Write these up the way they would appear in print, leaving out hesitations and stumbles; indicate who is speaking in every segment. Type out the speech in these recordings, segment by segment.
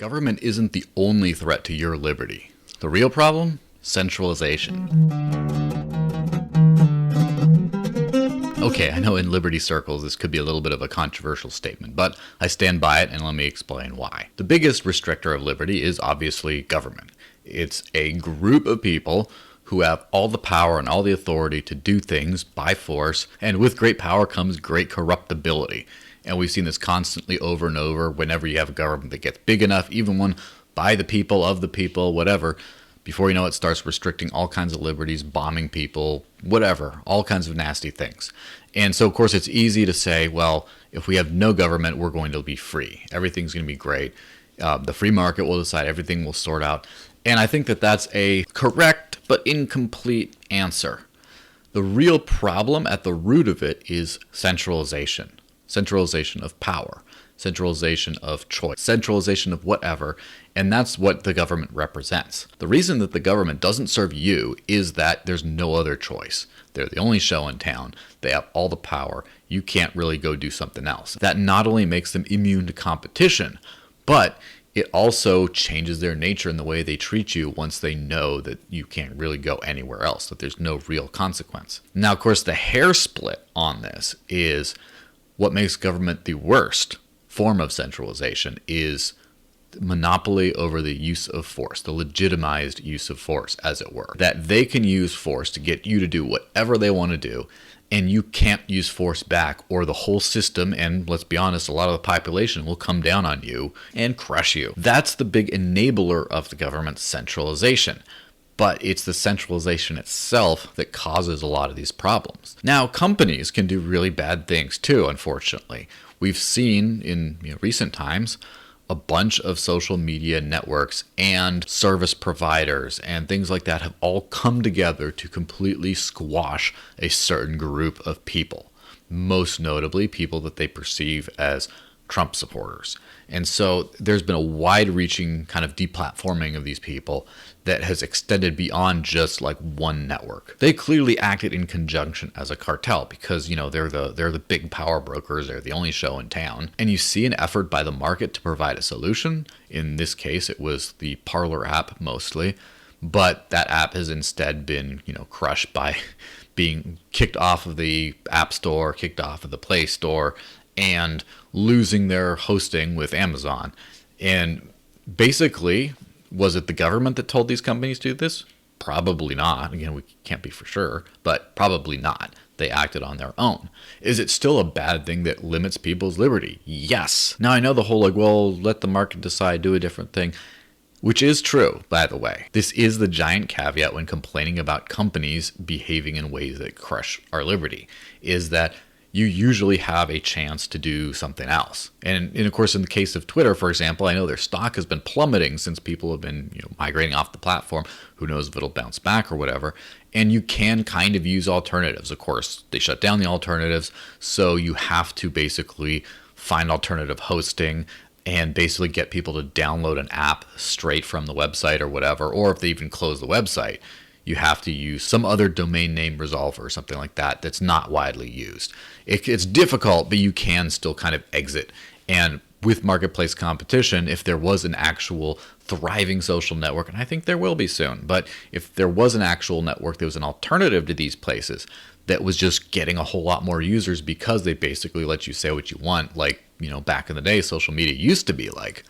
Speaker 1: Government isn't the only threat to your liberty. The real problem? Centralization. Okay, I know in liberty circles this could be a little bit of a controversial statement, but I stand by it and let me explain why. The biggest restrictor of liberty is obviously government. It's a group of people who have all the power and all the authority to do things by force, and with great power comes great corruptibility. And we've seen this constantly over and over whenever you have a government that gets big enough, even one by the people, of the people, whatever. Before you know it, starts restricting all kinds of liberties, bombing people, whatever, all kinds of nasty things. And so, of course, it's easy to say, well, if we have no government, we're going to be free. Everything's going to be great. The free market will decide, everything will sort out. And I think that that's a correct but incomplete answer. The real problem at the root of it is centralization. Centralization of power, centralization of choice, centralization of whatever, and that's what the government represents. The reason that the government doesn't serve you is that there's no other choice. They're the only show in town. They have all the power. You can't really go do something else. That not only makes them immune to competition, but it also changes their nature in the way they treat you once they know that you can't really go anywhere else, that there's no real consequence. Now, of course, the hair split on this is what makes government the worst form of centralization is monopoly over the use of force, the legitimized use of force, as it were. That they can use force to get you to do whatever they want to do, and you can't use force back, or the whole system, and let's be honest, a lot of the population will come down on you and crush you. That's the big enabler of the government's centralization. But it's the centralization itself that causes a lot of these problems. Now, companies can do really bad things too, unfortunately. We've seen in recent times a bunch of social media networks and service providers and things like that have all come together to completely squash a certain group of people. Most notably, people that they perceive as Trump supporters. And so there's been a wide-reaching kind of deplatforming of these people that has extended beyond just like one network. They clearly acted in conjunction as a cartel because, they're the big power brokers, they're the only show in town. And you see an effort by the market to provide a solution. In this case, it was the Parler app mostly, but that app has instead been, crushed by being kicked off of the App Store, kicked off of the Play Store, and losing their hosting with Amazon. And basically, was it the government that told these companies to do this? Probably not. Again, we can't be for sure, but probably not. They acted on their own. Is it still a bad thing that limits people's liberty? Yes. Now, I know the whole let the market decide, do a different thing, which is true, by the way. This is the giant caveat when complaining about companies behaving in ways that crush our liberty, is that you usually have a chance to do something else. And of course, in the case of Twitter, for example, I know their stock has been plummeting since people have been migrating off the platform. Who knows if it'll bounce back or whatever. And you can kind of use alternatives. Of course, they shut down the alternatives, so you have to basically find alternative hosting and basically get people to download an app straight from the website or whatever. Or if they even close the website, you have to use some other domain name resolver or something like that that's not widely used. It's difficult, but you can still kind of exit. And with marketplace competition, if there was an actual thriving social network, and I think there will be soon, but if there was an actual network that was an alternative to these places that was just getting a whole lot more users because they basically let you say what you want, like, back in the day social media used to be like,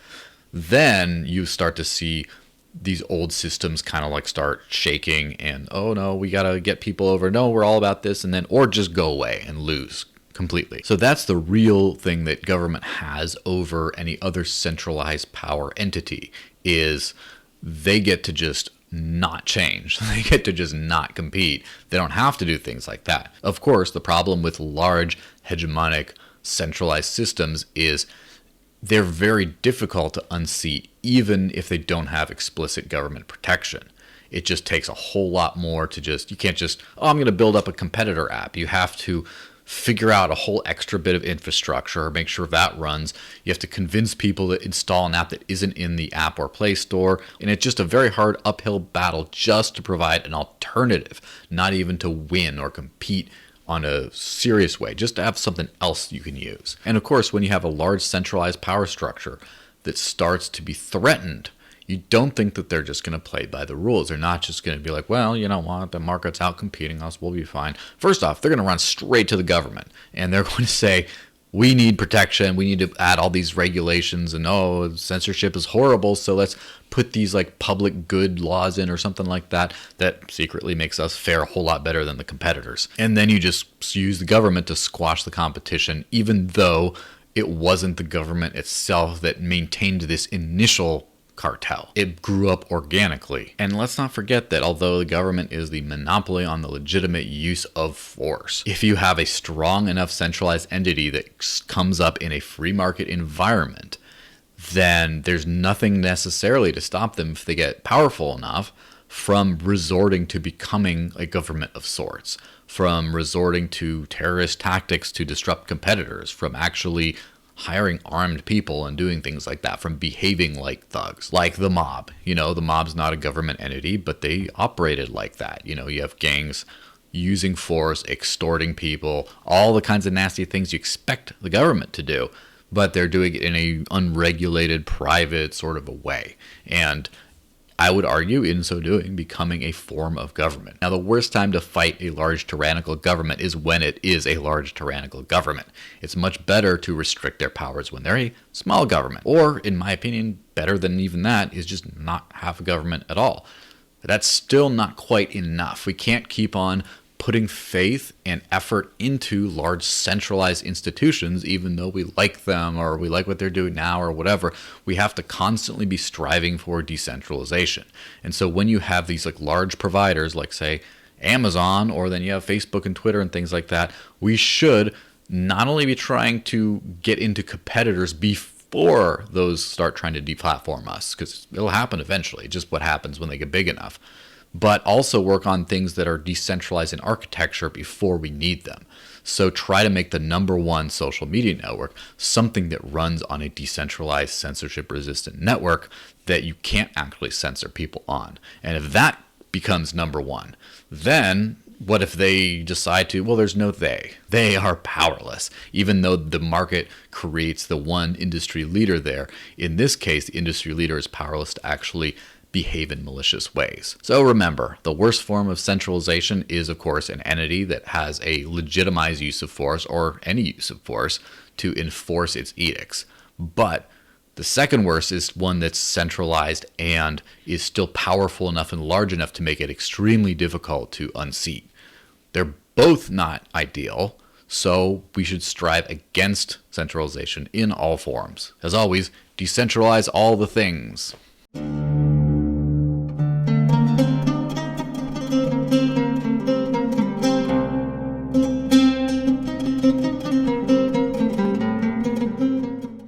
Speaker 1: then you start to see these old systems kind of like start shaking and, oh no, we got to get people over. No, we're all about this. And then, or just go away and lose completely. So that's the real thing that government has over any other centralized power entity is they get to just not change. They get to just not compete. They don't have to do things like that. Of course, the problem with large hegemonic centralized systems is they're very difficult to unseat, even if they don't have explicit government protection. It just takes a whole lot more to you can't just, I'm going to build up a competitor app. You have to figure out a whole extra bit of infrastructure, make sure that runs. You have to convince people to install an app that isn't in the App or Play Store. And it's just a very hard uphill battle just to provide an alternative, not even to win or compete on a serious way, just to have something else you can use. And of course, when you have a large centralized power structure, that starts to be threatened, you don't think that they're just going to play by the rules. They're not just going to be like, well, you know what, the market's out competing us, we'll be fine. First off, they're going to run straight to the government, and they're going to say, we need protection, we need to add all these regulations, and oh, censorship is horrible, so let's put these like public good laws in or something like that that secretly makes us fare a whole lot better than the competitors. And then you just use the government to squash the competition, even though it wasn't the government itself that maintained this initial cartel. It grew up organically. And let's not forget that although the government is the monopoly on the legitimate use of force, if you have a strong enough centralized entity that comes up in a free market environment, then there's nothing necessarily to stop them if they get powerful enough from resorting to becoming a government of sorts, from resorting to terrorist tactics to disrupt competitors, from actually hiring armed people and doing things like that, from behaving like thugs, like the mob. You know, the mob's not a government entity, but they operated like that. You know, you have gangs using force, extorting people, all the kinds of nasty things you expect the government to do, but they're doing it in a unregulated, private sort of a way. And I would argue, in so doing, becoming a form of government. Now, the worst time to fight a large tyrannical government is when it is a large tyrannical government. It's much better to restrict their powers when they're a small government. Or, in my opinion, better than even that is just not have a government at all. But that's still not quite enough. We can't keep on putting faith and effort into large centralized institutions, even though we like them or we like what they're doing now or whatever. We have to constantly be striving for decentralization. And so when you have these like large providers like, say, Amazon, or then you have Facebook and Twitter and things like that, we should not only be trying to get into competitors before those start trying to deplatform us, because it'll happen eventually, just what happens when they get big enough, but also work on things that are decentralized in architecture before we need them. So try to make the number one social media network something that runs on a decentralized, censorship-resistant network that you can't actually censor people on. And if that becomes number one, then what if they decide to, well, there's no they. They are powerless, even though the market creates the one industry leader there. In this case, the industry leader is powerless to actually behave in malicious ways. So remember, the worst form of centralization is, of course, an entity that has a legitimized use of force or any use of force to enforce its edicts. But the second worst is one that's centralized and is still powerful enough and large enough to make it extremely difficult to unseat. They're both not ideal, so we should strive against centralization in all forms. As always, decentralize all the things.